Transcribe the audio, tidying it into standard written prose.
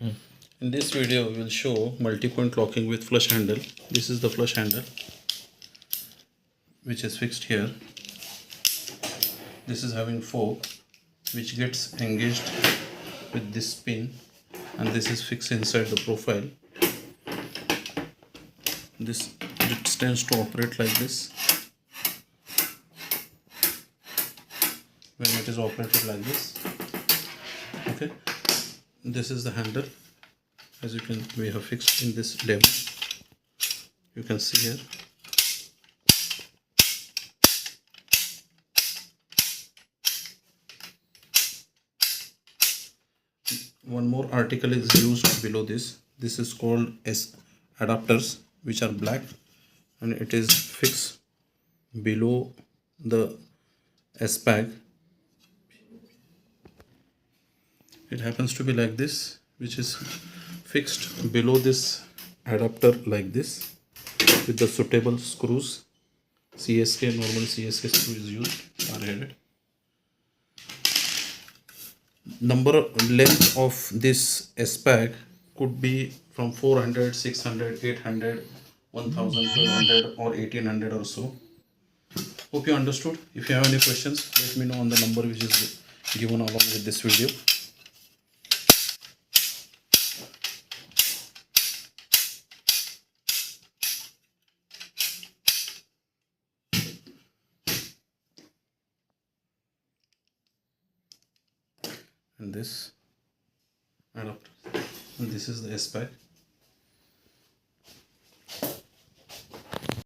In this video we will show multi-point locking with flush handle. This is the flush handle which is fixed here. This is having fork which gets engaged with this pin, and this is fixed inside the profile. This it tends to operate like this. When it is operated like this, okay, this is the handle. As you can, we have fixed in this demo. You can see here. One more article is used below this. This is called as adapters, which are black, and it is fixed below the S-Pag. It happens to be like this, which is fixed below this adapter like this with the suitable screws. CSK, normal CSK screw is used, hard-headed. Length of this S-Pag could be from 400, 600, 800, 1200 or 1800 or so. Hope you understood. If you have any questions, let me know on the number which is given along with this video. And this adapter, and this is the S-Pag.